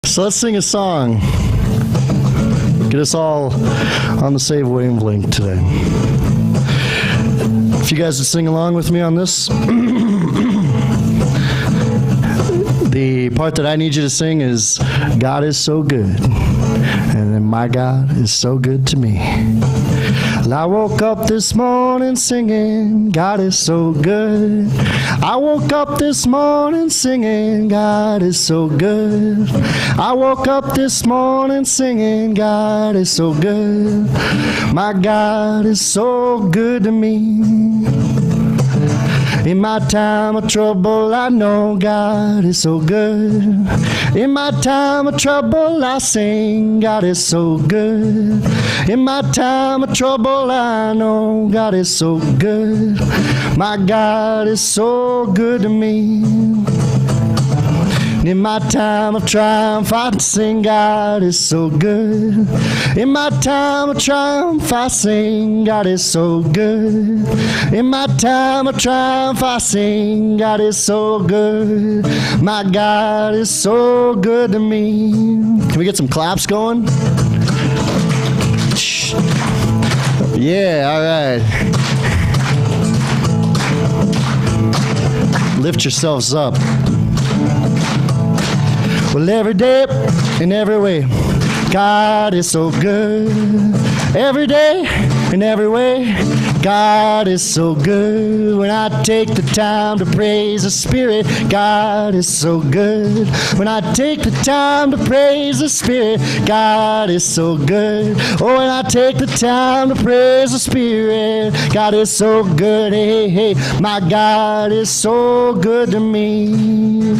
So let's sing a song. Get us all on the same wavelength today. If you guys would sing along with me on this. The part that I need you to sing is, God is so good, and then my God is so good to me. Well, I woke up this morning singing, God is so good. I woke up this morning singing, God is so good. I woke up this morning singing, God is so good. My God is so good to me. In my time of trouble, I know God is so good. In my time of trouble, I sing, God is so good. In my time of trouble, I know God is so good. My God is so good to me. In my time of triumph, I sing, God is so good. In my time of triumph, I sing, God is so good. In my time of triumph, I sing, God is so good. My God is so good to me. Can we get some claps going? Yeah, all right. Lift yourselves up. Well, every day and every way, God is so good. Every day and every way, God is so good. When I take the time to praise the Spirit, God is so good. When I take the time to praise the Spirit, God is so good. Oh, when I take the time to praise the Spirit, God is so good. Hey, hey, my God is so good to me.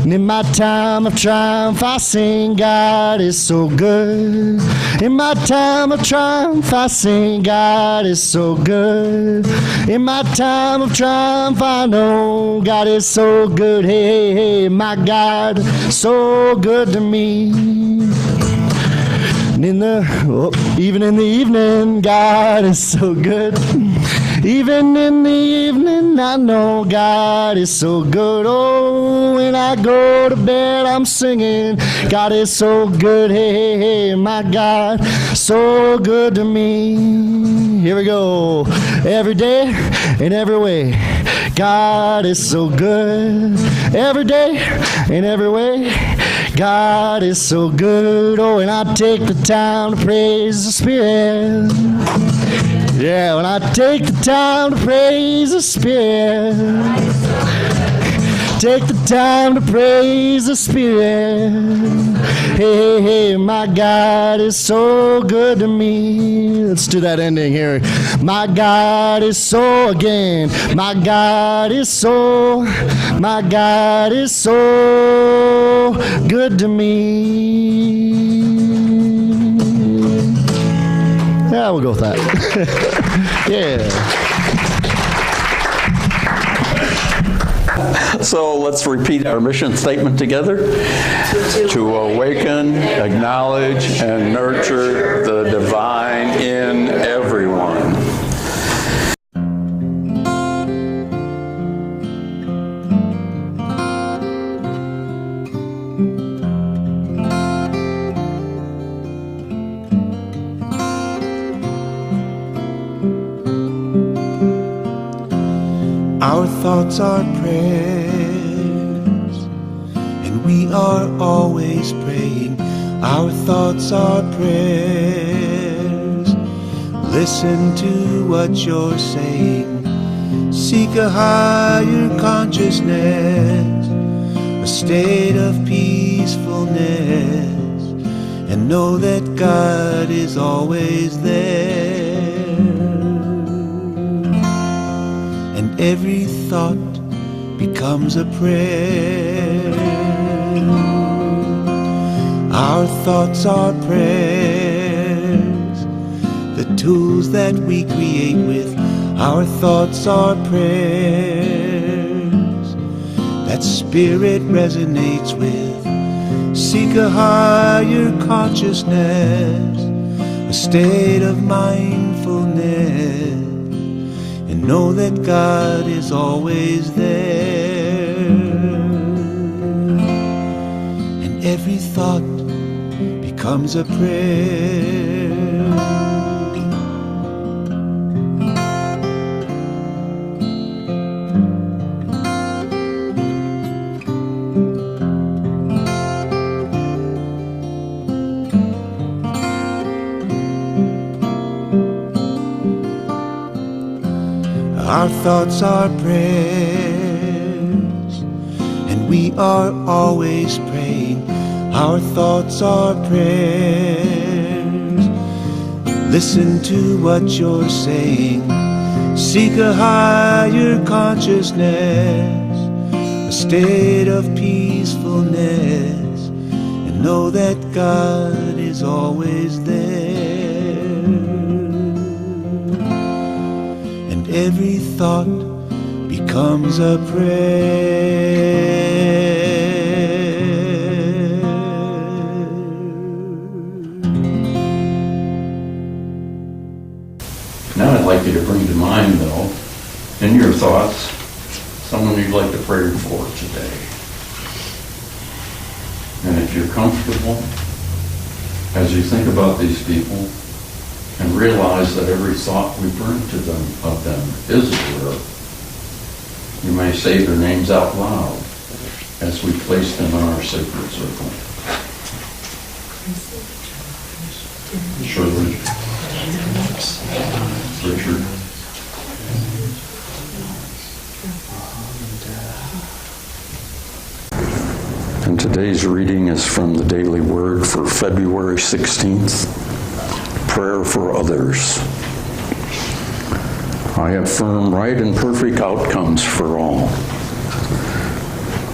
In my time of triumph, I sing, God is so good. In my time of triumph, I sing, God is so good. In my time of triumph, I know God is so good. Hey, hey, hey, my God, so good to me. Even in the evening, God is so good. Even in the evening, I know God is so good. Oh, when I go to bed, I'm singing, God is so good. Hey, hey, hey, my God, so good to me. Here we go. Every day and every way, God is so good. Every day and every way, God is so good. Oh, and I take the time to praise the Spirit. Yeah, when I take the time to praise the Spirit. Take the time to praise the Spirit. Hey, hey, hey, my God is so good to me. Let's do that ending here. My God is so again. My God is so good to me. Yeah, we'll go with that. Yeah. So let's repeat our mission statement together. To awaken, acknowledge, and nurture the divine in everyone. Our thoughts are prayers, and we are always praying. Our thoughts are prayers. Listen to what you're saying. Seek a higher consciousness, a state of peacefulness, and know that God is always there. Every thought becomes a prayer. Our thoughts are prayers, the tools that we create with. Our thoughts are prayers that spirit resonates with. Seek a higher consciousness, a state of mindfulness, and know that God is always there. And thought becomes a prayer. Our thoughts are prayers, and we are always praying. Our thoughts are prayers. Listen to what you're saying. Seek a higher consciousness, a state of peacefulness, and know that God is always there. And every thought becomes a prayer. Now I'd like you to bring to mind, though, in your thoughts, someone you'd like to pray for today. And if you're comfortable, as you think about these people, and realize that every thought we bring to them of them is a prayer, you may say their names out loud as we place them in our sacred circle. Shirley, Richard, and today's reading is from the Daily Word for February 16th. Prayer for others. I have firm, right, and perfect outcomes for all.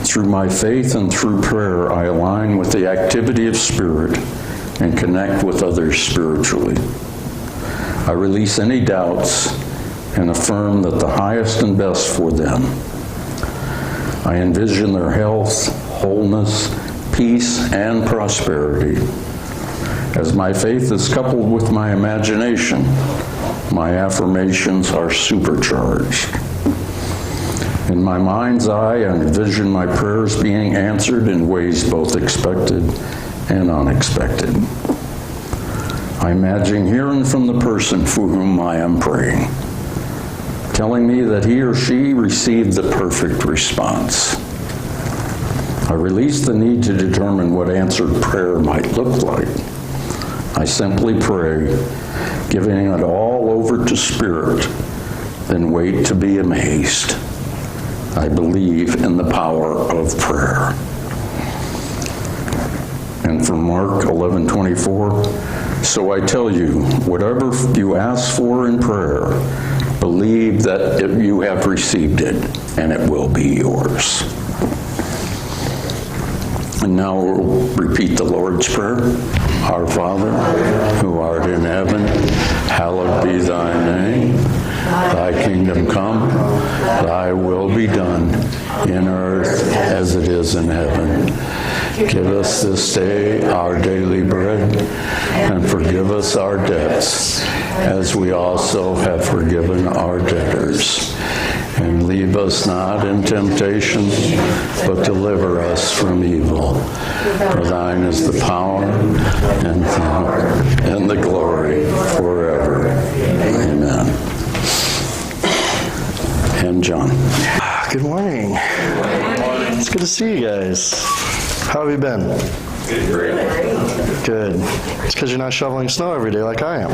Through my faith and through prayer, I align with the activity of spirit and connect with others spiritually. I release any doubts and affirm that the highest and best for them. I envision their health, wholeness, peace, and prosperity. As my faith is coupled with my imagination, my affirmations are supercharged. In my mind's eye, I envision my prayers being answered in ways both expected and unexpected. I imagine hearing from the person for whom I am praying, telling me that he or she received the perfect response. I release the need to determine what answered prayer might look like. I simply pray, giving it all over to Spirit, then wait to be amazed. I believe in the power of prayer. And from Mark 11:24, so I tell you, whatever you ask for in prayer, believe that you have received it, and it will be yours. And now we'll repeat the Lord's Prayer. Our Father, who art in heaven, hallowed be thy name. Thy kingdom come, thy will be done, in earth as it is in heaven. Give us this day our daily bread, and forgive us our debts, as we also have forgiven our debtors. And leave us not in temptation, but deliver us from evil. For thine is the power and the glory forever. Amen. And John. Good morning. It's good to see you guys. How have you been? Good. It's because you're not shoveling snow every day like I am.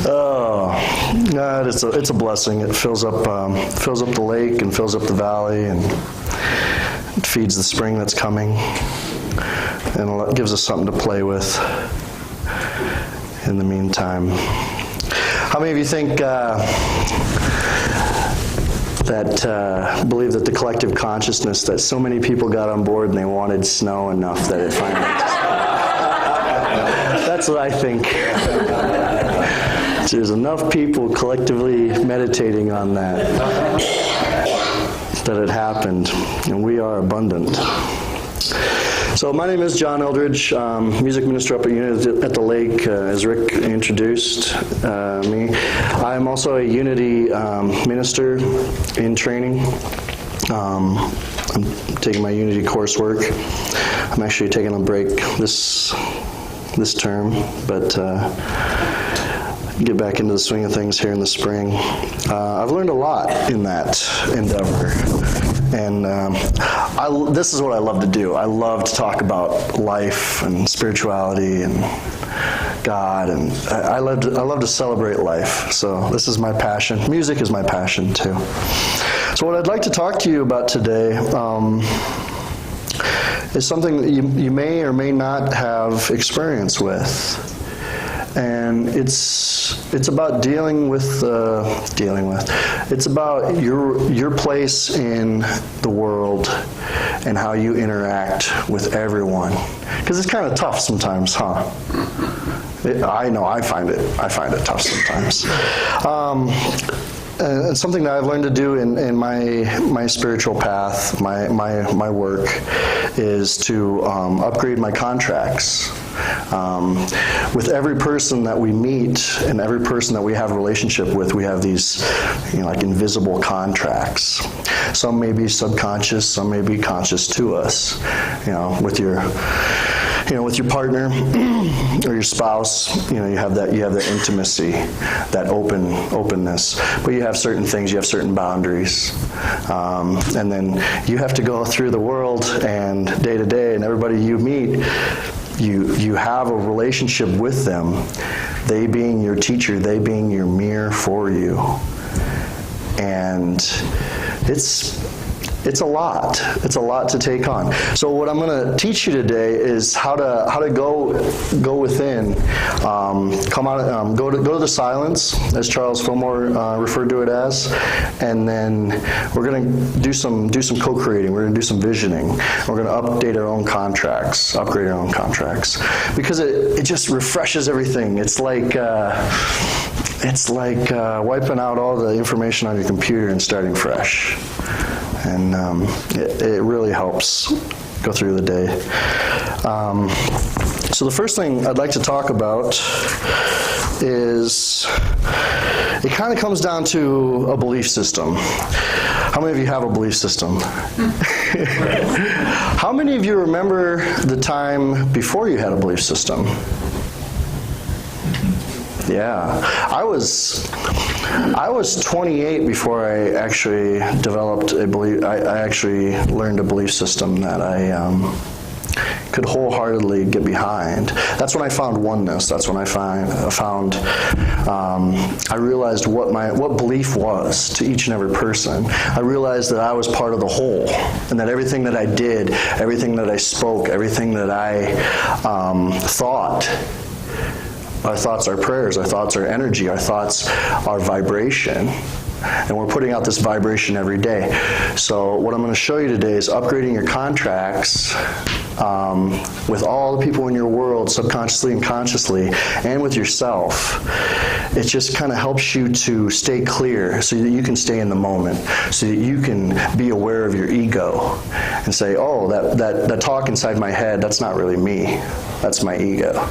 Oh, God, it's a blessing. It fills up the lake and fills up the valley, and it feeds the spring that's coming, and it gives us something to play with in the meantime. How many of you think believe that the collective consciousness that so many people got on board and they wanted snow enough that it finally... That's what I think. There's enough people collectively meditating on that it happened, and we are abundant. So my name is John Eldridge, music minister up at the Lake, as Rick introduced me. I'm also a Unity minister in training. I'm taking my Unity coursework. I'm actually taking a break this term, but get back into the swing of things here in the spring. I've learned a lot in that endeavor. And this is what I love to do. I love to talk about life and spirituality and God, and I love to celebrate life. So this is my passion. Music is my passion too. So what I'd like to talk to you about today is something that you may or may not have experience with. And it's about dealing with. It's about your place in the world and how you interact with everyone. Because it's kind of tough sometimes, huh? I know I find it tough sometimes. It's something that I've learned to do in my spiritual path, my work, is to upgrade my contracts. With every person that we meet and every person that we have a relationship with, we have these, like invisible contracts. Some may be subconscious, some may be conscious to us. With your partner or your spouse, you have that intimacy, that openness. But you have certain things, you have certain boundaries, and then you have to go through the world and day to day, and everybody you meet, you have a relationship with them. They being your teacher, they being your mirror for you, and it's a lot. It's a lot to take on. So what I'm going to teach you today is how to go within, come out, go to the silence, as Charles Fillmore referred to it as, and then we're going to do some co-creating. We're going to do some visioning. We're going to update our own contracts, upgrade our own contracts, because it just refreshes everything. It's like wiping out all the information on your computer and starting fresh. And it really helps go through the day. So the first thing I'd like to talk about is, it kind of comes down to a belief system. How many of you have a belief system? How many of you remember the time before you had a belief system? Yeah, I was 28 before I actually developed a belief. I actually learned a belief system that I could wholeheartedly get behind. That's when I found oneness. That's when I found. I realized what belief was to each and every person. I realized that I was part of the whole, and that everything that I did, everything that I spoke, everything that I thought. Our thoughts are prayers, our thoughts are energy, our thoughts are vibration. And we're putting out this vibration every day. So what I'm going to show you today is upgrading your contracts with all the people in your world, subconsciously and consciously, and with yourself. It just kind of helps you to stay clear so that you can stay in the moment, so that you can be aware of your ego and say, oh, that talk inside my head, that's not really me, that's my ego.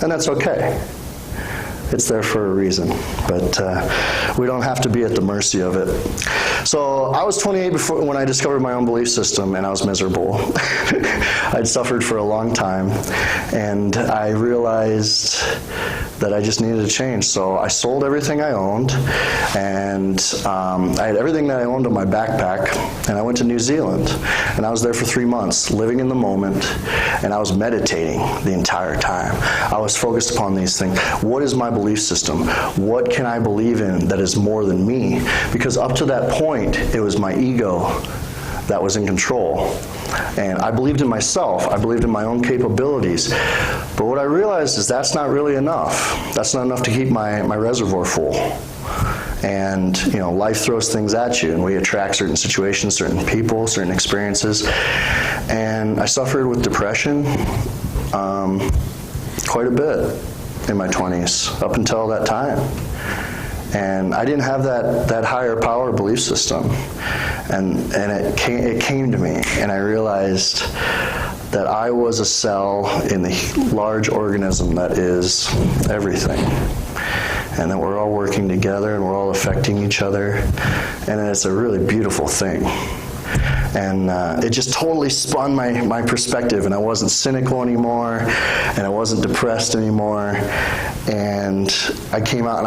And that's okay. It's there for a reason, but we don't have to be at the mercy of it. So I was 28 when I discovered my own belief system, and I was miserable. I'd suffered for a long time, and I realized that I just needed to change. So I sold everything I owned, and I had everything that I owned in my backpack, and I went to New Zealand, and I was there for 3 months, living in the moment, and I was meditating the entire time. I was focused upon these things. What is my belief system? What can I believe in that is more than me? Because up to that point, it was my ego that was in control. And I believed in myself. I believed in my own capabilities. But what I realized is that's not really enough. That's not enough to keep my reservoir full. And, life throws things at you, and we attract certain situations, certain people, certain experiences. And I suffered with depression quite a bit in my 20s, up until that time. And I didn't have that higher power belief system. And it came to me, and I realized that I was a cell in the large organism that is everything. And that we're all working together and we're all affecting each other. And it's a really beautiful thing. And it just totally spun my perspective, and I wasn't cynical anymore, and I wasn't depressed anymore. And I came out and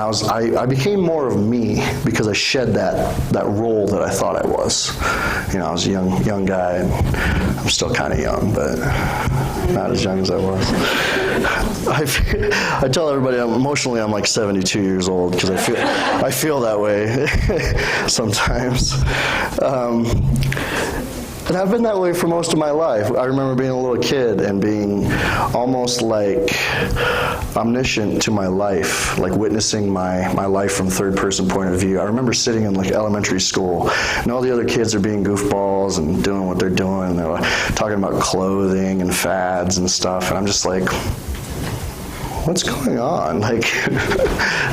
I became more of me because I shed that role that I thought I was. You know, I was a young guy, and I'm still kind of young, but not as young as I was. I tell everybody emotionally I'm like 72 years old because I feel that way sometimes. And I've been that way for most of my life. I remember being a little kid and being almost like omniscient to my life, like witnessing my life from third-person point of view. I remember sitting in like elementary school, and all the other kids are being goofballs and doing what they're doing, and they're like, talking about clothing and fads and stuff, and I'm just like, what's going on? Like,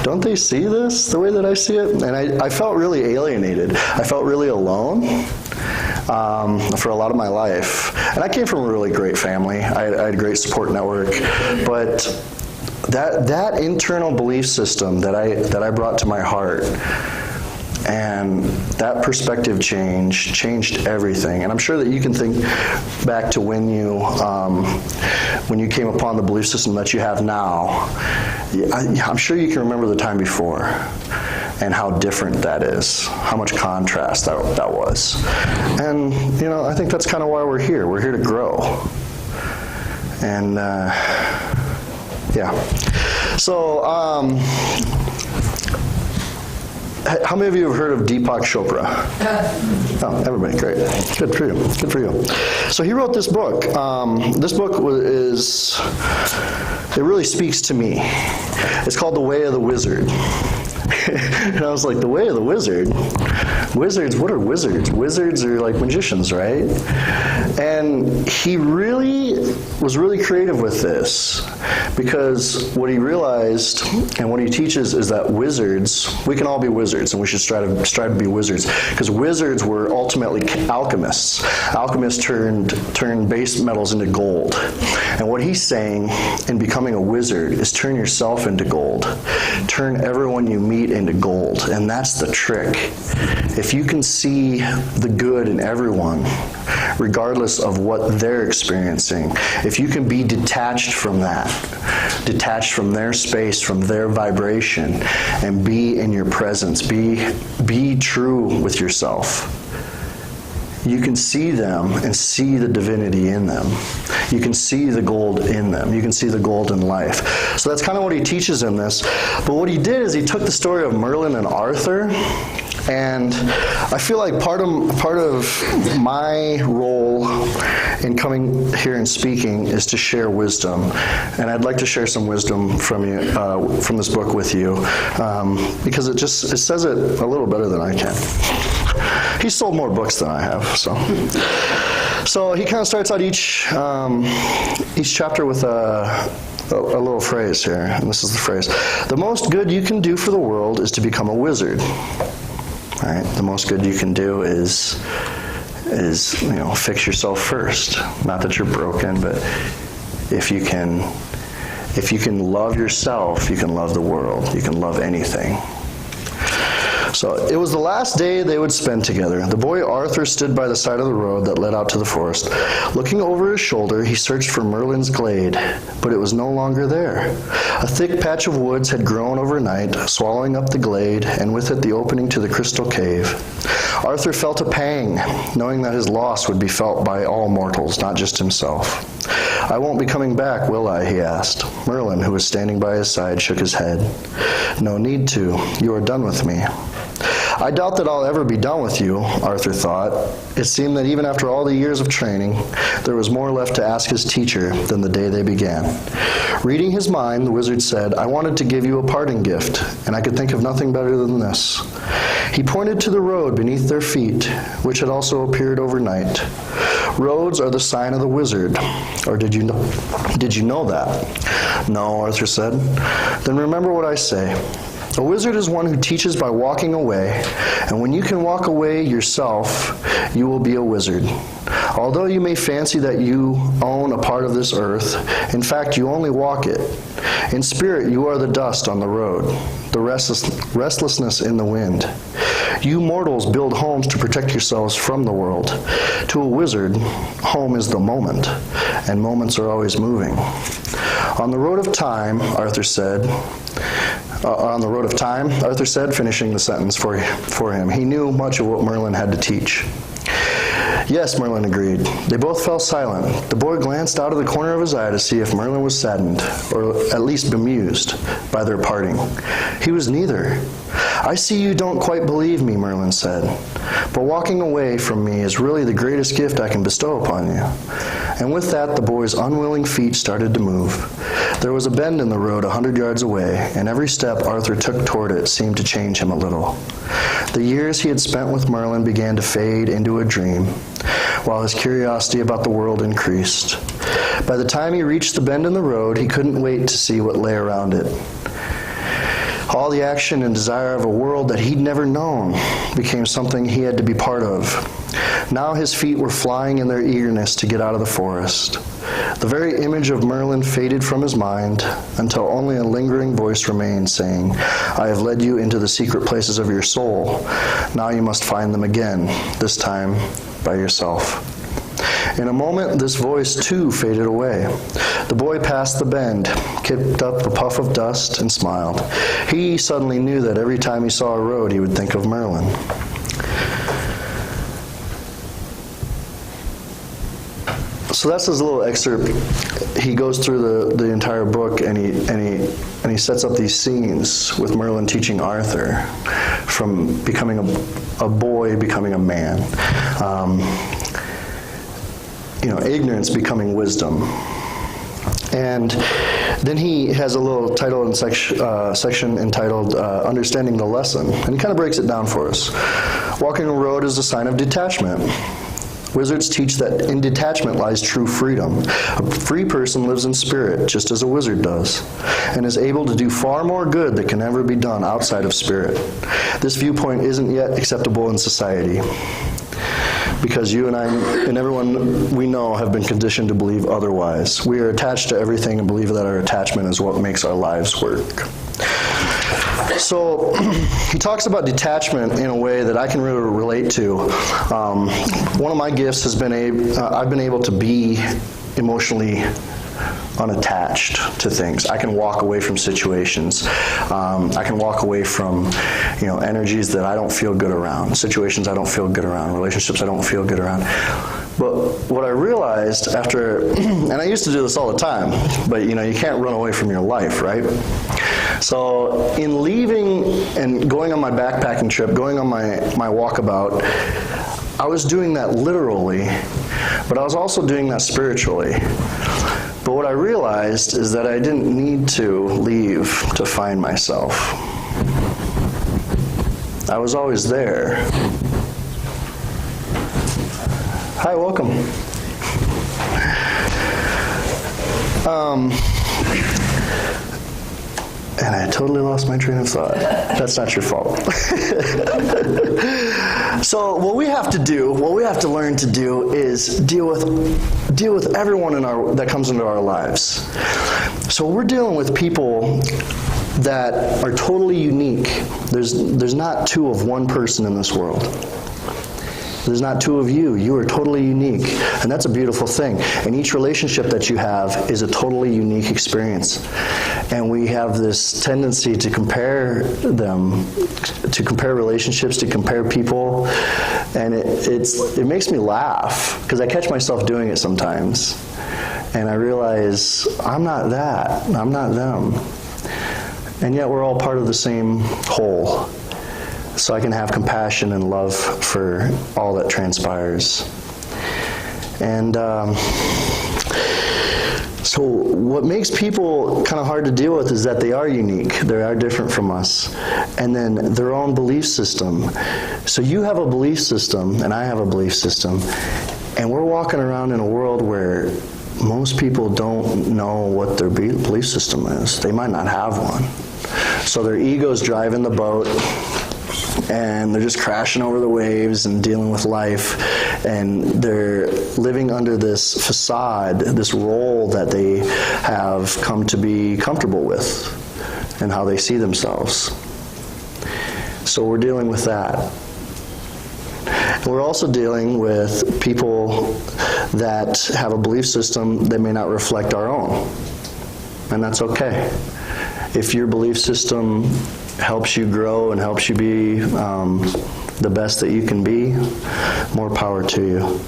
don't they see this the way that I see it? And I felt really alienated. I felt really alone for a lot of my life. And I came from a really great family. I had a great support network. But that internal belief system that I brought to my heart, and that perspective changed everything. And I'm sure that you can think back to when you came upon the belief system that you have now. I'm sure you can remember the time before and how different that is, how much contrast that was. And, you know, I think that's kind of why we're here. We're here to grow. And, yeah. So, how many of you have heard of Deepak Chopra? Oh, everybody, great. Good for you. Good for you. So he wrote this book. This book it really speaks to me. It's called The Way of the Wizard. And I was like, the way of the wizard? Wizards, what are wizards? Wizards are like magicians, right? And he was really creative with this, because what he realized and what he teaches is that wizards, we can all be wizards, and we should strive to be wizards, because wizards were ultimately alchemists. Alchemists turned base metals into gold. And what he's saying in becoming a wizard is turn yourself into gold. Turn everyone you meet into gold. And that's the trick. If you can see the good in everyone, regardless of what they're experiencing, if you can be detached from that, detached from their space, from their vibration, and be in your presence, be true with yourself, you can see them and see the divinity in them. You can see the gold in them. You can see the gold in life. So that's kind of what he teaches in this. But what he did is he took the story of Merlin and Arthur, and I feel like part of my role in coming here and speaking is to share wisdom. And I'd like to share some wisdom from you, from this book with you, because it says it a little better than I can. He sold more books than I have, so he kind of starts out each chapter with a little phrase here, and this is the phrase: the most good you can do for the world is to become a wizard. All right, the most good you can do is fix yourself first. Not that you're broken, but if you can love yourself, you can love the world. You can love anything. So it was the last day they would spend together. The boy Arthur stood by the side of the road that led out to the forest. Looking over his shoulder, he searched for Merlin's glade, but it was no longer there. A thick patch of woods had grown overnight, swallowing up the glade, and with it the opening to the crystal cave. Arthur felt a pang, knowing that his loss would be felt by all mortals, not just himself. I won't be coming back, will I? He asked. Merlin, who was standing by his side, shook his head. No need to. You are done with me. I doubt that I'll ever be done with you, Arthur thought. It seemed that even after all the years of training, there was more left to ask his teacher than the day they began. Reading his mind, the wizard said, I wanted to give you a parting gift, and I could think of nothing better than this. He pointed to the road beneath their feet, which had also appeared overnight. Roads are the sign of the wizard. Or did you know that? No, Arthur said. Then remember what I say. A wizard is one who teaches by walking away, and when you can walk away yourself, you will be a wizard. Although you may fancy that you own a part of this earth, in fact, you only walk it. In spirit, you are the dust on the road, the restlessness in the wind. You mortals build homes to protect yourselves from the world. To a wizard, home is the moment, and moments are always moving. On the road of time, Arthur said, finishing the sentence for him. He knew much of what Merlin had to teach. Yes, Merlin agreed. They both fell silent. The boy glanced out of the corner of his eye to see if Merlin was saddened, or at least bemused, by their parting. He was neither. I see you don't quite believe me, Merlin said, but walking away from me is really the greatest gift I can bestow upon you. And with that, the boy's unwilling feet started to move. There was a bend in the road 100 yards away, and every step Arthur took toward it seemed to change him a little. The years he had spent with Merlin began to fade into a dream, while his curiosity about the world increased. By the time he reached the bend in the road, he couldn't wait to see what lay around it. All the action and desire of a world that he'd never known became something he had to be part of. Now his feet were flying in their eagerness to get out of the forest. The very image of Merlin faded from his mind until only a lingering voice remained, saying, I have led you into the secret places of your soul. Now you must find them again, this time by yourself. In a moment, this voice too faded away. The boy passed the bend, kicked up a puff of dust, and smiled. He suddenly knew that every time he saw a road, he would think of Merlin. So that's his little excerpt. He goes through the entire book, and he sets up these scenes with Merlin teaching Arthur, from becoming a boy, becoming a man. Ignorance becoming wisdom. And then he has a little title and section entitled Understanding the Lesson. And he kind of breaks it down for us. Walking a road is a sign of detachment. Wizards teach that in detachment lies true freedom. A free person lives in spirit, just as a wizard does, and is able to do far more good that can never be done outside of spirit. This viewpoint isn't yet acceptable in society, because you and I and everyone we know have been conditioned to believe otherwise. We are attached to everything and believe that our attachment is what makes our lives work. So he talks about detachment in a way that I can really relate to. One of my gifts has been I've been able to be emotionally unattached to things. I can walk away from situations. I can walk away from, energies that I don't feel good around, situations I don't feel good around, relationships I don't feel good around. But what I realized after, and I used to do this all the time, but you can't run away from your life, right? So in leaving and going on my backpacking trip, going on my walkabout, I was doing that literally, but I was also doing that spiritually. But what I realized is that I didn't need to leave to find myself. I was always there. Hi, welcome. And I totally lost my train of thought. That's not your fault. So what we have to learn to do is deal with everyone that comes into our lives. So we're dealing with people that are totally unique. There's not two of one person in this world. There's not two of you. You are totally unique. And that's a beautiful thing. And each relationship that you have is a totally unique experience. And we have this tendency to compare them, to compare relationships, to compare people. And it makes me laugh, because I catch myself doing it sometimes. And I realize, I'm not that. I'm not them. And yet we're all part of the same whole. So I can have compassion and love for all that transpires. And so what makes people kind of hard to deal with is that they are unique. They are different from us. And then their own belief system. So you have a belief system, and I have a belief system. And we're walking around in a world where most people don't know what their belief system is. They might not have one. So their ego's driving the boat, and they're just crashing over the waves and dealing with life, and they're living under this facade, this role that they have come to be comfortable with and how they see themselves. So we're dealing with that. And we're also dealing with people that have a belief system that may not reflect our own, and that's okay. If your belief system helps you grow and helps you be the best that you can be, more power to you.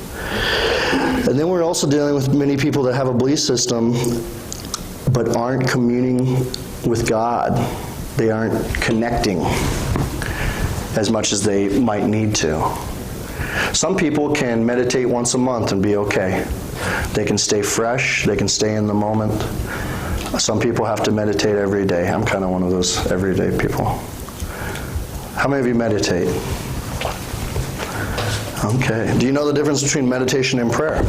And then we're also dealing with many people that have a belief system but aren't communing with God. They aren't connecting as much as they might need to. Some people can meditate once a month and be okay. They can stay fresh, they can stay in the moment. Some people have to meditate every day. I'm kind of one of those everyday people. How many of you meditate? Okay. Do you know the difference between meditation and prayer?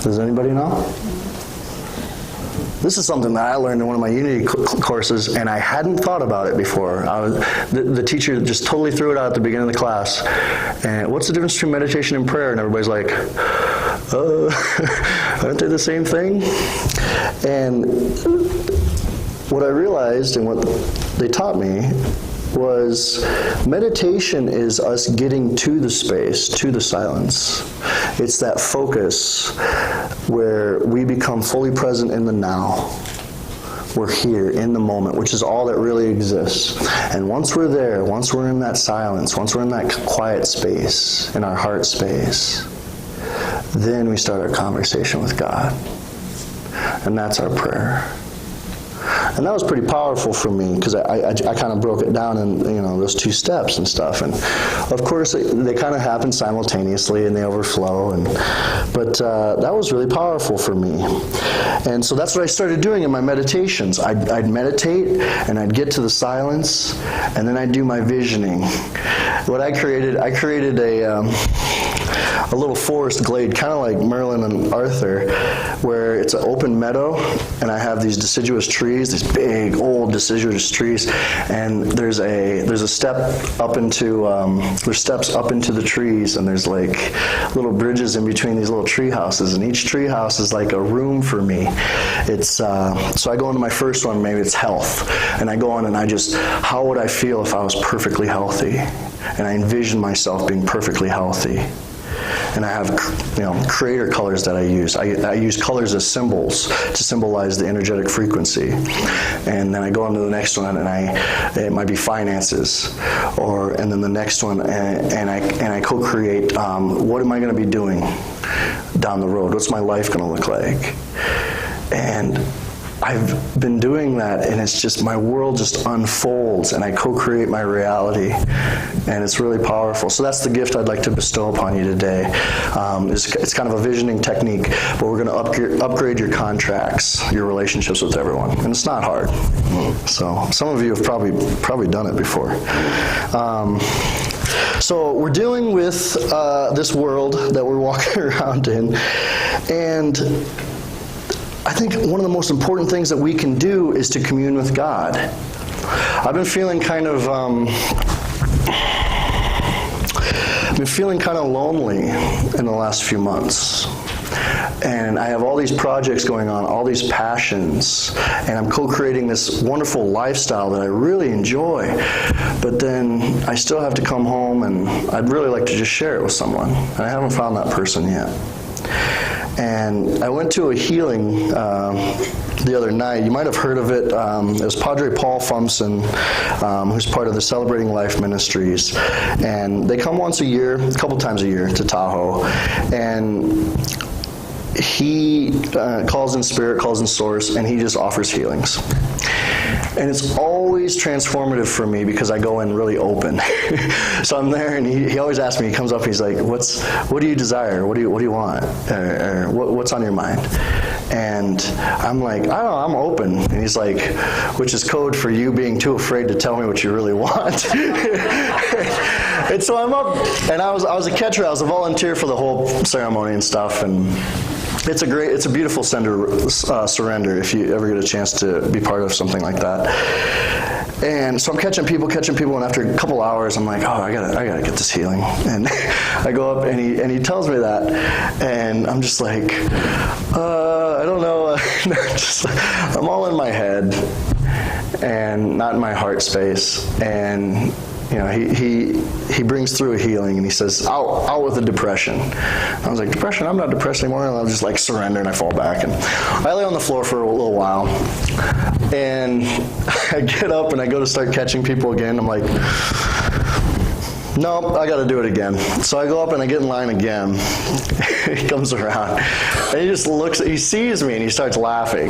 Does anybody know? This is something that I learned in one of my Unity courses, and I hadn't thought about it before. The teacher just totally threw it out at the beginning of the class. And what's the difference between meditation and prayer? And everybody's like, aren't they the same thing? And what I realized and what they taught me was meditation is us getting to the space, to the silence. It's that focus where we become fully present in the now. We're here in the moment, which is all that really exists. And once we're there, once we're in that silence, once we're in that quiet space, in our heart space, then we start our conversation with God. And that's our prayer. And that was pretty powerful for me because I kind of broke it down in those 2 steps and stuff. And of course they kind of happen simultaneously and they overflow. But that was really powerful for me. And so that's what I started doing in my meditations. I'd meditate and I'd get to the silence and then I'd do my visioning. What I created a little forest glade, kind of like Merlin and Arthur, where it's an open meadow, and I have these deciduous trees, these big old deciduous trees, and there's a step up into there's steps up into the trees, and there's like little bridges in between these little tree houses, and each tree house is like a room for me. It's so I go into my first one, maybe it's health, and I go on and how would I feel if I was perfectly healthy? And I envision myself being perfectly healthy. And I have, creator colors that I use. I use colors as symbols to symbolize the energetic frequency. And then I go on to the next one, and it might be finances, and then the next one, and I co-create. What am I going to be doing down the road? What's my life going to look like? And I've been doing that, and it's just, my world just unfolds, and I co-create my reality, and it's really powerful. So that's the gift I'd like to bestow upon you today. It's kind of a visioning technique, but we're going to upgrade your contracts, your relationships with everyone, and it's not hard. So some of you have probably done it before. So we're dealing with this world that we're walking around in, and I think one of the most important things that we can do is to commune with God. I've been feeling kind of lonely in the last few months. And I have all these projects going on, all these passions, and I'm co-creating this wonderful lifestyle that I really enjoy. But then I still have to come home, and I'd really like to just share it with someone. And I haven't found that person yet. And I went to a healing the other night. You might have heard of it. It was Padre Paul Fumson, who's part of the Celebrating Life Ministries. And they come once a year, a couple times a year, to Tahoe. And he calls in spirit, calls in source, and he just offers healings. And it's always transformative for me because I go in really open. So I'm there, and he always asks me. He comes up, he's like, "What do you desire? What do you want? Or what's on your mind?" And I'm like, "I don't know. I'm open." And he's like, "Which is code for you being too afraid to tell me what you really want." And so I'm up, and I was a catcher. I was a volunteer for the whole ceremony and stuff, and it's a beautiful surrender if you ever get a chance to be part of something like that. And so I'm catching people, and after a couple hours, I'm like, oh, I gotta get this healing. And I go up, and he tells me that, and I'm just like, I don't know. I'm all in my head, and not in my heart space. And he brings through a healing, and he says, out with the depression. I was like, depression? I'm not depressed anymore. And I'll just like surrender, and I fall back. And I lay on the floor for a little while, and I get up and I go to start catching people again. I'm like, nope, I got to do it again. So I go up and I get in line again. He comes around, and he just he sees me, and he starts laughing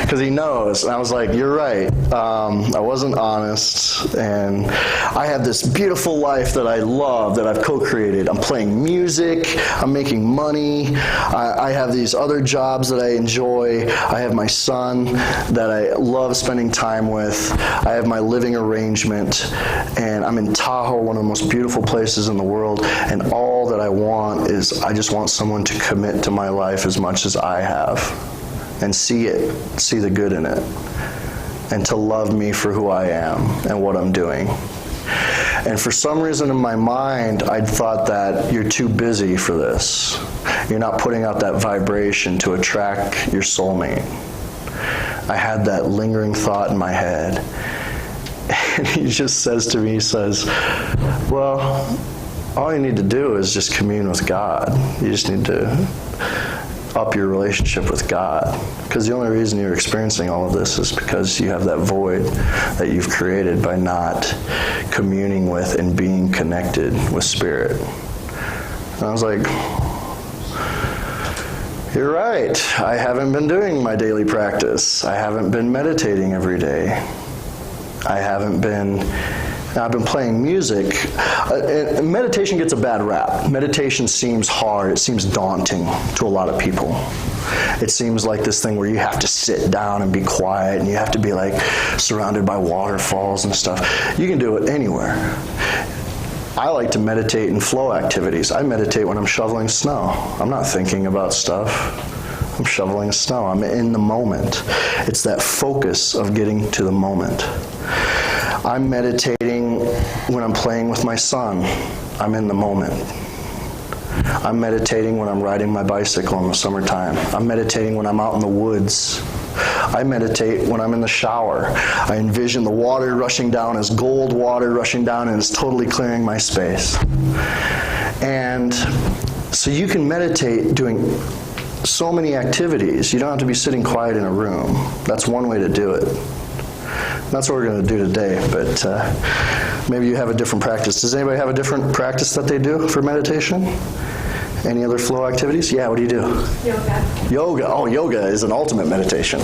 because he knows. And I was like, you're right. I wasn't honest, and I have this beautiful life that I love, that I've co-created. I'm playing music. I'm making money. I have these other jobs that I enjoy. I have my son that I love spending time with. I have my living arrangement, and I'm in Tahoe, one of the most beautiful places in the world, and all that I want is I just want someone to commit to my life as much as I have and see the good in it, and to love me for who I am and what I'm doing. And for some reason in my mind, I'd thought that you're too busy for this. You're not putting out that vibration to attract your soulmate. I had that lingering thought in my head. And he just says to me, he says, well, all you need to do is just commune with God. You just need to up your relationship with God. Because the only reason you're experiencing all of this is because you have that void that you've created by not communing with and being connected with Spirit. And I was like, you're right. I haven't been doing my daily practice. I haven't been meditating every day. I've been playing music. Meditation gets a bad rap. Meditation seems hard. It seems daunting to a lot of people. It seems like this thing where you have to sit down and be quiet, and you have to be like surrounded by waterfalls and stuff. You can do it anywhere. I like to meditate in flow activities. I meditate when I'm shoveling snow. I'm not thinking about stuff. I'm shoveling snow. I'm in the moment. It's that focus of getting to the moment. I'm meditating when I'm playing with my son. I'm in the moment. I'm meditating when I'm riding my bicycle in the summertime. I'm meditating when I'm out in the woods. I meditate when I'm in the shower. I envision the water rushing down as gold water rushing down, and it's totally clearing my space. And so you can meditate doing so many activities. You don't have to be sitting quiet in a room. That's one way to do it. That's what we're going to do today, but maybe you have a different practice. Does anybody have a different practice that they do for meditation? Any other flow activities? Yeah, what do you do? Yoga. Yoga. Oh, yoga is an ultimate meditation.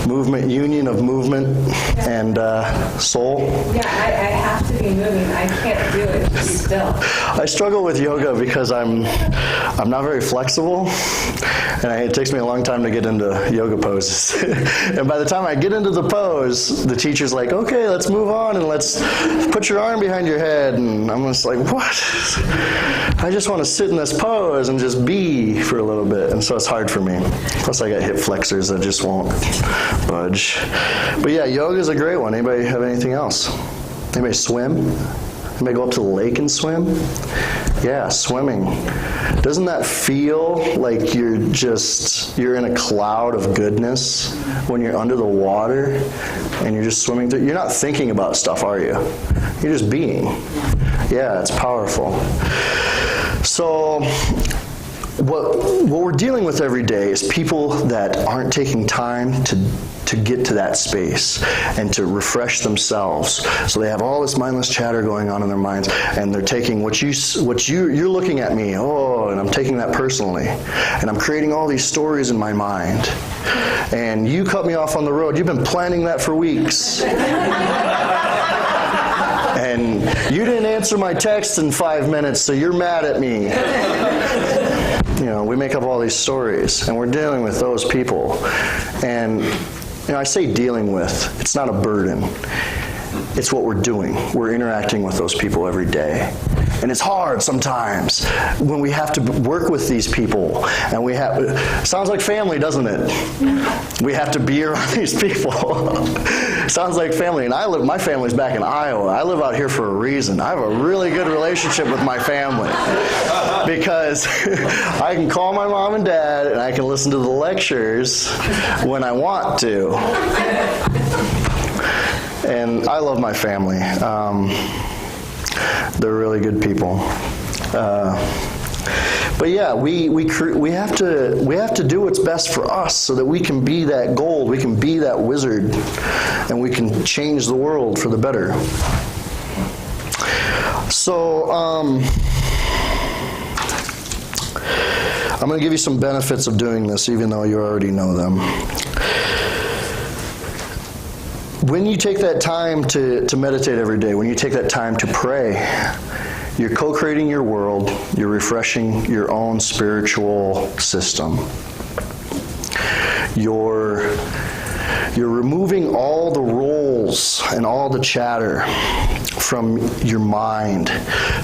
Movement, union of movement and soul. Yeah, I have to be moving. I can't do it just still. I struggle with yoga because I'm not very flexible, and it takes me a long time to get into yoga poses. And by the time I get into the pose, the teacher's like, okay, let's move on and let's put your arm behind your head. And I'm just like, what? I just want to sit in this pose and just be for a little bit. And so it's hard for me. Plus I got hip flexors that just won't budge. But yeah, yoga is a great one. Anybody have anything else? Anybody swim? Anybody go up to the lake and swim? Yeah, swimming. Doesn't that feel like you're in a cloud of goodness when you're under the water and you're just swimming through? You're not thinking about stuff, are you? You're just being. Yeah, it's powerful. So what we're dealing with every day is people that aren't taking time to get to that space and to refresh themselves. So they have all this mindless chatter going on in their minds, and they're taking you're looking at me, and I'm taking that personally, and I'm creating all these stories in my mind. And you cut me off on the road. You've been planning that for weeks. And you didn't answer my text in 5 minutes, so you're mad at me. We make up all these stories, and we're dealing with those people. And I say dealing with, it's not a burden. It's what we're doing. We're interacting with those people every day. And it's hard sometimes when we have to work with these people. And sounds like family, doesn't it? We have to be around these people. Sounds like family. And my family's back in Iowa. I live out here for a reason. I have a really good relationship with my family because I can call my mom and dad and I can listen to the lectures when I want to. And I love my family. They're really good people. But yeah, we have to do what's best for us so that we can be that gold, we can be that wizard, and we can change the world for the better. So I'm going to give you some benefits of doing this, even though you already know them. When you take that time to meditate every day, when you take that time to pray, you're co-creating your world, you're refreshing your own spiritual system. You're removing all the roles and all the chatter from your mind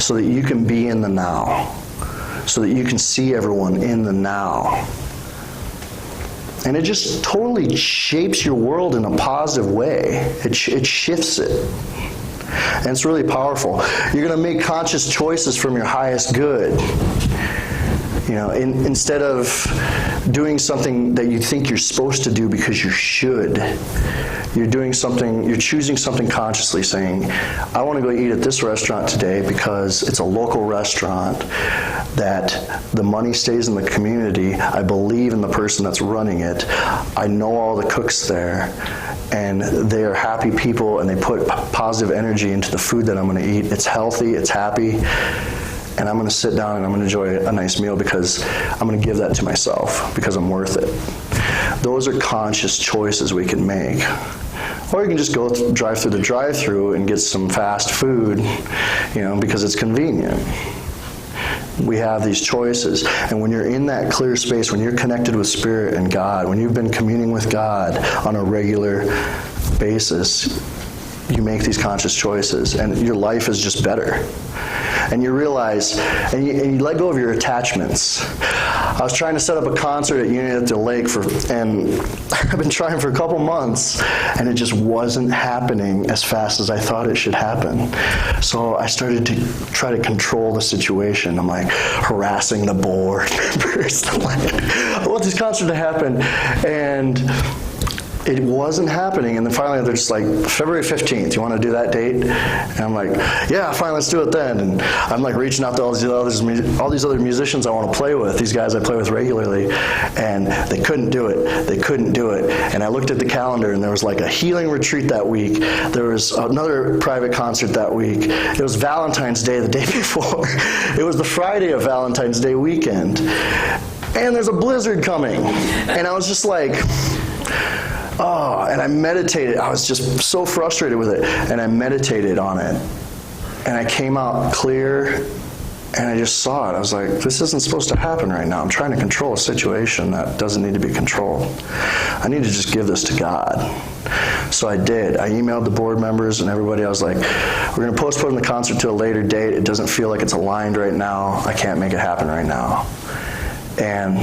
so that you can be in the now, so that you can see everyone in the now. And it just totally shapes your world in a positive way. It shifts it. And it's really powerful. You're going to make conscious choices from your highest good. You know, instead of doing something that you think you're supposed to do because you should, you're choosing something consciously, saying, I want to go eat at this restaurant today because it's a local restaurant, that the money stays in the community. I believe in the person that's running it. I know all the cooks there, and they are happy people, and they put positive energy into the food that I'm going to eat. It's healthy, it's happy, and I'm going to sit down and I'm going to enjoy a nice meal because I'm going to give that to myself because I'm worth it. Those are conscious choices we can make. Or you can just go drive through the drive-thru and get some fast food, because it's convenient. We have these choices. And when you're in that clear space, when you're connected with Spirit and God, when you've been communing with God on a regular basis, you make these conscious choices, and your life is just better. And you realize, and you let go of your attachments. I was trying to set up a concert at Union at the Lake, and I've been trying for a couple months, and it just wasn't happening as fast as I thought it should happen. So I started to try to control the situation. I'm like harassing the board members. I'm like, I want this concert to happen. And it wasn't happening, and then finally they're just like, February 15th, you want to do that date? And I'm like, yeah, fine, let's do it then. And I'm like reaching out to all these other musicians I want to play with, these guys I play with regularly, and they couldn't do it. They couldn't do it. And I looked at the calendar, and there was like a healing retreat that week. There was another private concert that week. It was Valentine's Day the day before. It was the Friday of Valentine's Day weekend. And there's a blizzard coming. And I was just like, and I meditated. I was just so frustrated with it. And I meditated on it. And I came out clear, and I just saw it. I was like, this isn't supposed to happen right now. I'm trying to control a situation that doesn't need to be controlled. I need to just give this to God. So I did. I emailed the board members and everybody. I was like, we're going to postpone the concert to a later date. It doesn't feel like it's aligned right now. I can't make it happen right now. And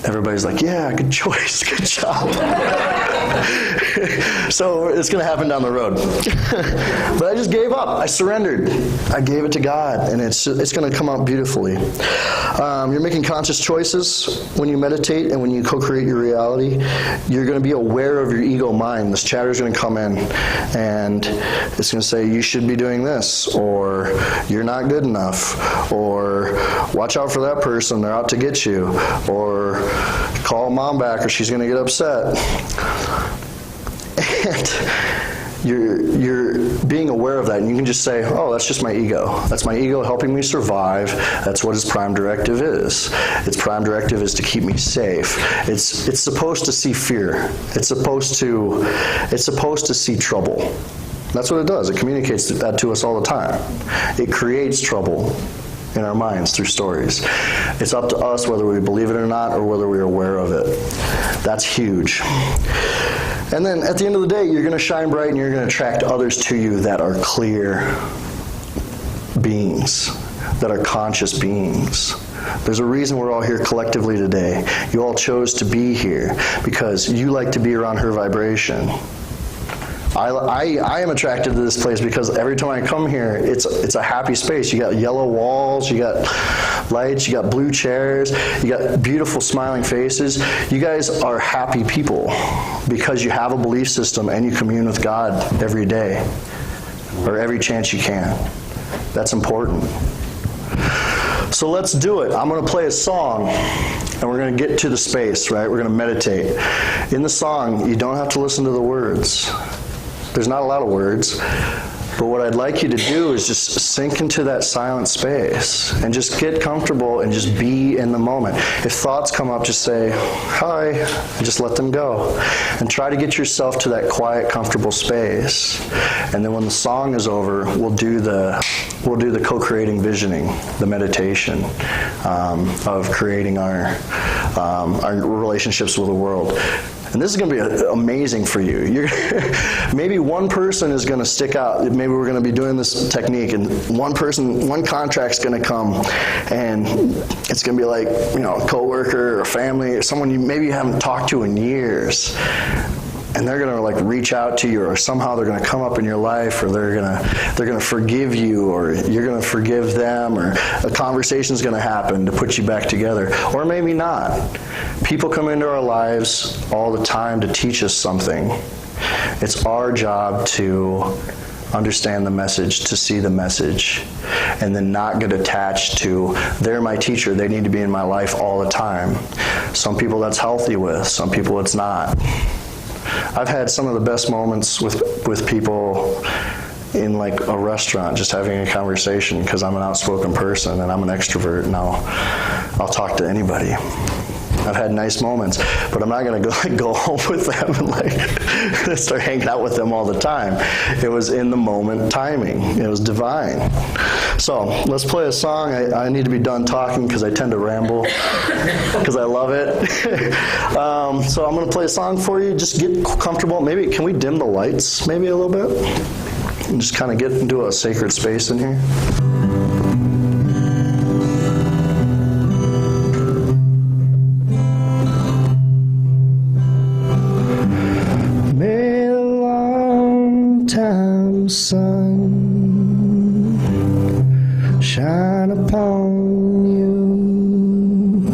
everybody's like, yeah, good choice, good job. So it's going to happen down the road. But I just gave up. I surrendered. I gave it to God, and it's going to come out beautifully. You're making conscious choices when you meditate and when you co-create your reality. You're going to be aware of your ego mind. This chatter is going to come in, and it's going to say, you should be doing this, or you're not good enough, or watch out for that person, they're out to get you, or call mom back or she's going to get upset. And you're being aware of that, and you can just say, oh, that's just my ego. That's my ego helping me survive. That's what its prime directive is. Its prime directive is to keep me safe. It's supposed to see fear. It's supposed to see trouble. That's what it does. It communicates that to us all the time. It creates trouble in our minds through stories. It's up to us whether we believe it or not, or whether we're aware of it. That's huge. And then at the end of the day, you're going to shine bright, and you're going to attract others to you that are clear beings, that are conscious beings. There's a reason we're all here collectively today. You all chose to be here because you like to be around her vibration. I am attracted to this place because every time I come here, it's a happy space. You got yellow walls, you got lights, you got blue chairs, you got beautiful smiling faces. You guys are happy people because you have a belief system and you commune with God every day or every chance you can. That's important. So let's do it. I'm going to play a song and we're going to get to the space, right? We're going to meditate. In the song, you don't have to listen to the words. There's not a lot of words, but what I'd like you to do is just sink into that silent space and just get comfortable and just be in the moment. If thoughts come up, just say, hi, and just let them go. And try to get yourself to that quiet, comfortable space. And then when the song is over, we'll do the co-creating visioning, the meditation of creating our relationships with the world. And this is going to be amazing for you. Maybe one person is going to stick out. Maybe we're going to be doing this technique, and one contract's going to come, and it's going to be like, a coworker or family or someone you maybe haven't talked to in years. And they're going to reach out to you, or somehow they're going to come up in your life, or they're going to forgive you, or you're going to forgive them, or a conversation's going to happen to put you back together, or maybe not. People come into our lives all the time to teach us something. It's our job to understand the message, to see the message, and then not get attached to, they're my teacher, they need to be in my life all the time. Some people that's healthy with, some people it's not. I've had some of the best moments with people in a restaurant, just having a conversation, because I'm an outspoken person and I'm an extrovert, and I'll talk to anybody. I've had nice moments, but I'm not going to go home with them and start hanging out with them all the time. It was in the moment timing. It was divine. So let's play a song. I need to be done talking because I tend to ramble because I love it. So I'm going to play a song for you. Just get comfortable. Maybe can we dim the lights maybe a little bit and just kind of get into a sacred space in here? Sun shine upon you,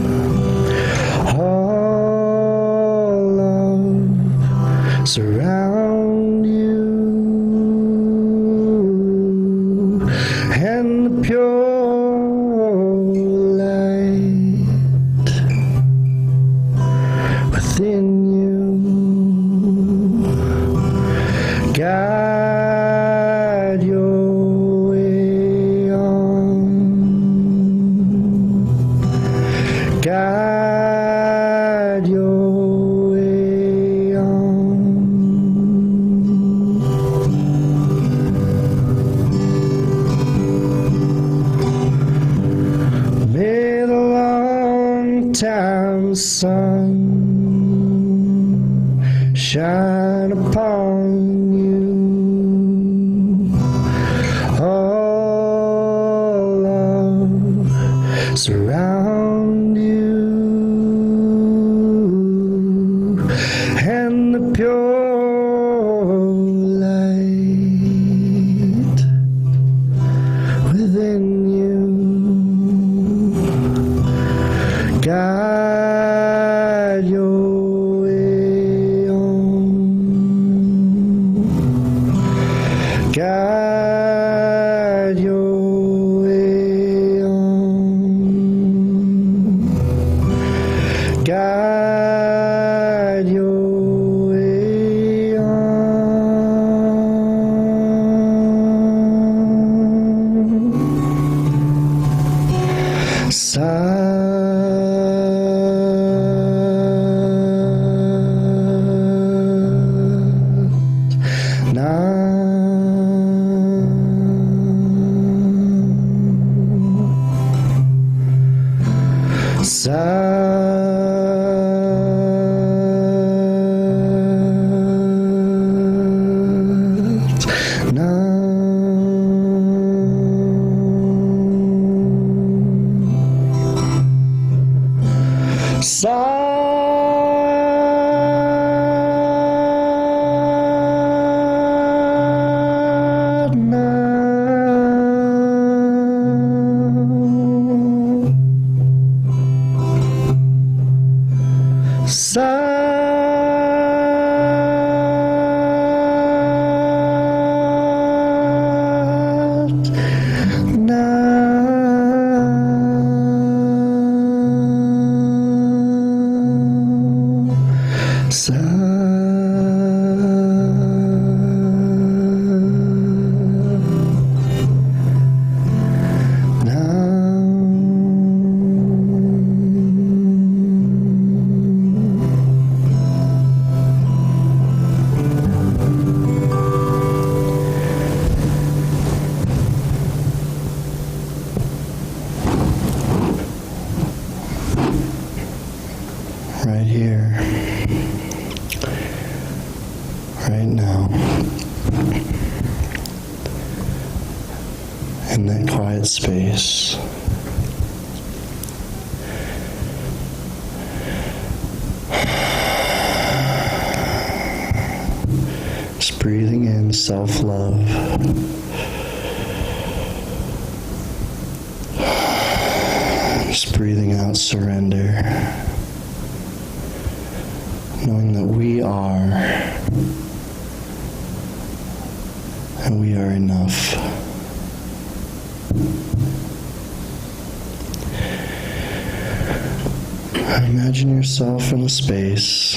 all love surround you, and the pure light within you, God. Guide your way on. May the long time sun shine upon you. All love surround you. And the pure light within you, guide your way on, guide your way on, guide your Sat Nam. in that quiet space. Just breathing in self-love. Just breathing out surrender. Knowing that we are, and we are enough. Imagine yourself in a space,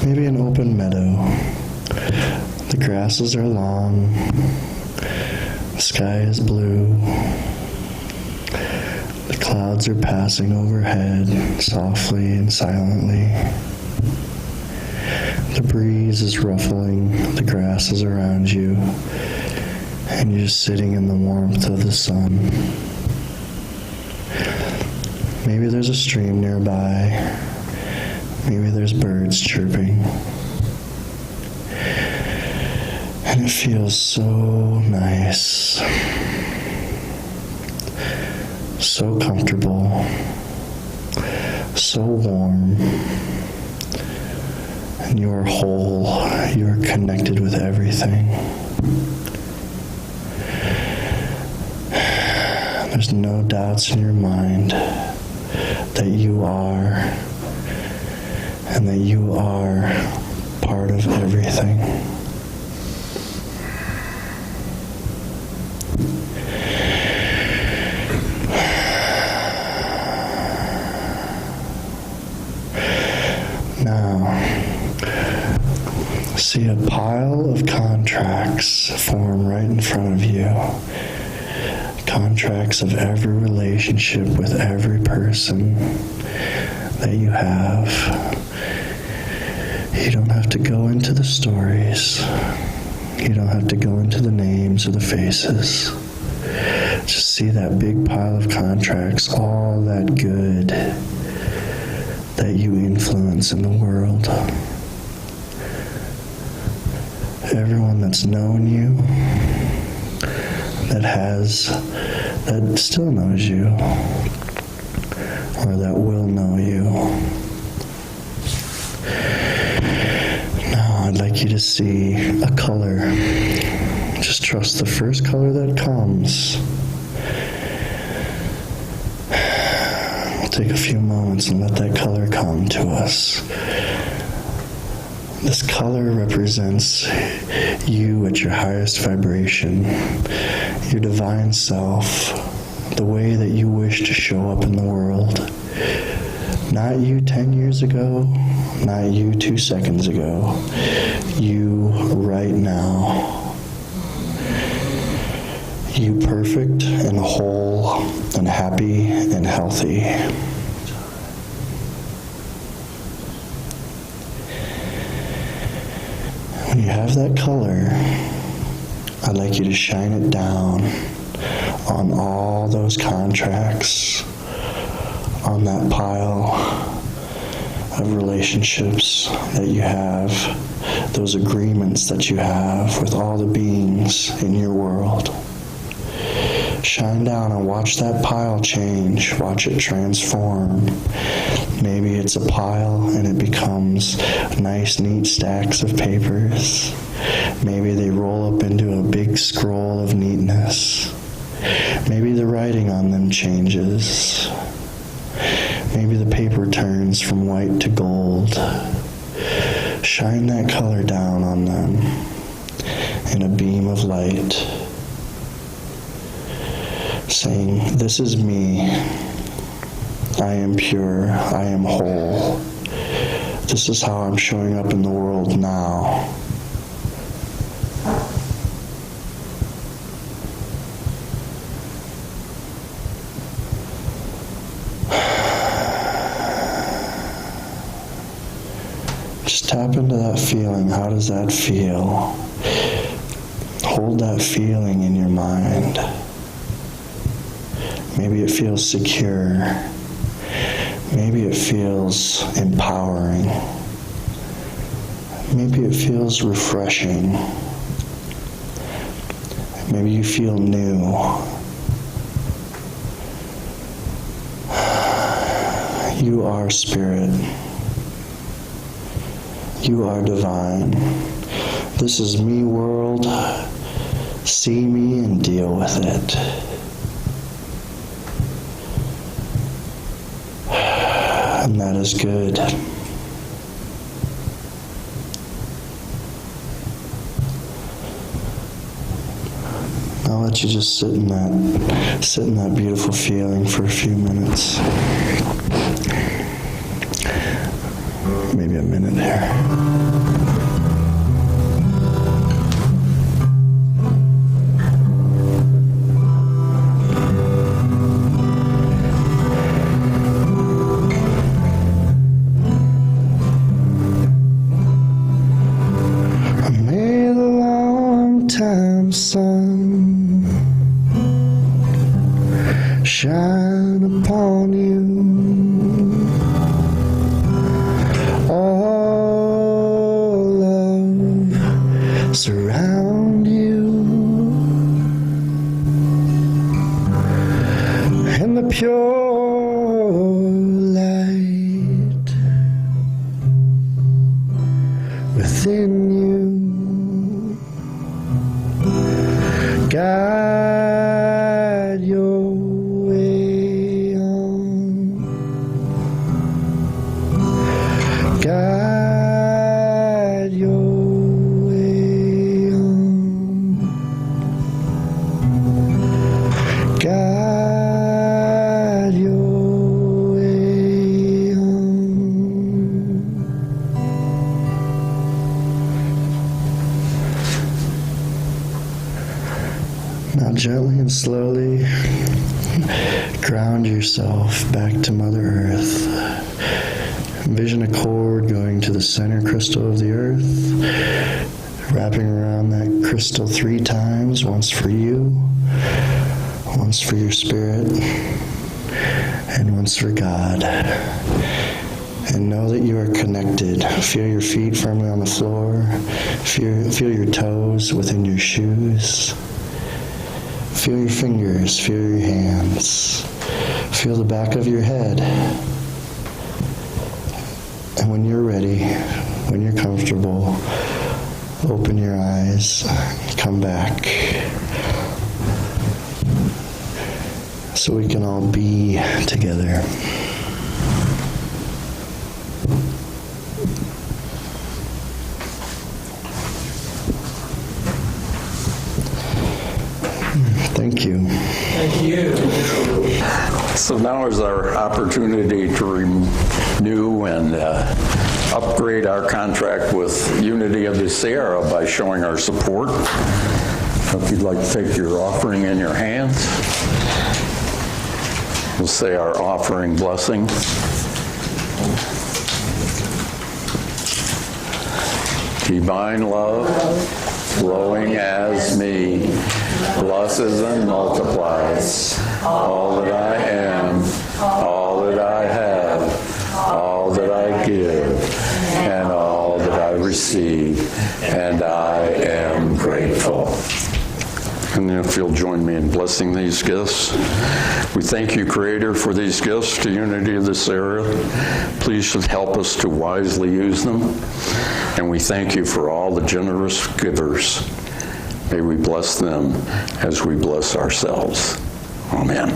maybe an open meadow. The grasses are long, the sky is blue, the clouds are passing overhead softly and silently. The breeze is ruffling the grasses around you, and you're just sitting in the warmth of the sun. Maybe there's a stream nearby. Maybe there's birds chirping. And it feels so nice, so comfortable, so warm. And you are whole, you are connected with everything. There's no doubts in your mind that you are, and that you are part of everything. Now, see a pile of contracts form right in front of you. Contracts of every relationship with every person that you have. You don't have to go into the stories. You don't have to go into the names or the faces. Just see that big pile of contracts, all that good that you influence in the world. Everyone that's known you, that still knows you, or that will know you. Now I'd like you to see a color. Just trust the first color that comes. We'll take a few moments and let that color come to us. This color represents you at your highest vibration, your divine self, the way that you wish to show up in the world. Not you 10 years ago, not you 2 seconds ago, you right now. You perfect and whole and happy and healthy. When you have that color, I'd like you to shine it down on all those contracts, on that pile of relationships that you have, those agreements that you have with all the beings in your world. Shine down and watch that pile change, watch it transform. Maybe it's a pile and it becomes nice, neat stacks of papers. Maybe they roll up into a big scroll of neatness. Maybe the writing on them changes. Maybe the paper turns from white to gold. Shine that color down on them in a beam of light, saying, "This is me. I am pure. I am whole. This is how I'm showing up in the world now." Just tap into that feeling. How does that feel? Hold that feeling in your mind. Maybe it feels secure. Maybe it feels empowering. Maybe it feels refreshing. Maybe you feel new. You are spirit. You are divine. This is me, world. See me and deal with it. And that is good. I'll let you just sit in that beautiful feeling for a few minutes. Maybe a minute there. May the long time sun shine upon you. All love surround you, and the pure light within you guide your way on. Guide your way on. Guide your way on. Now gently and slowly ground yourself back to Mother Earth. Envision a cord going to the center crystal of the earth, wrapping around that crystal 3 times, once for you, once for your spirit, and once for God. And know that you are connected. Feel your feet firmly on the floor. Feel your toes within your shoes. Feel your fingers, feel your hands. Feel the back of your head. And when you're ready, when you're comfortable, open your eyes, come back. So we can all be together. Thank you. Thank you. So now is our opportunity to renew and upgrade our contract with Unity of the Sierra by showing our support. If you'd like to take your offering in your hands, we'll say our offering blessing. Divine love, flowing as me, blesses and multiplies all that I am, all that I have, all that I give, and all that I receive, and I am grateful. And if you'll join me in blessing these gifts. We thank you, Creator, for these gifts to Unity of this area. Please help us to wisely use them. And we thank you for all the generous givers. May we bless them as we bless ourselves. Amen.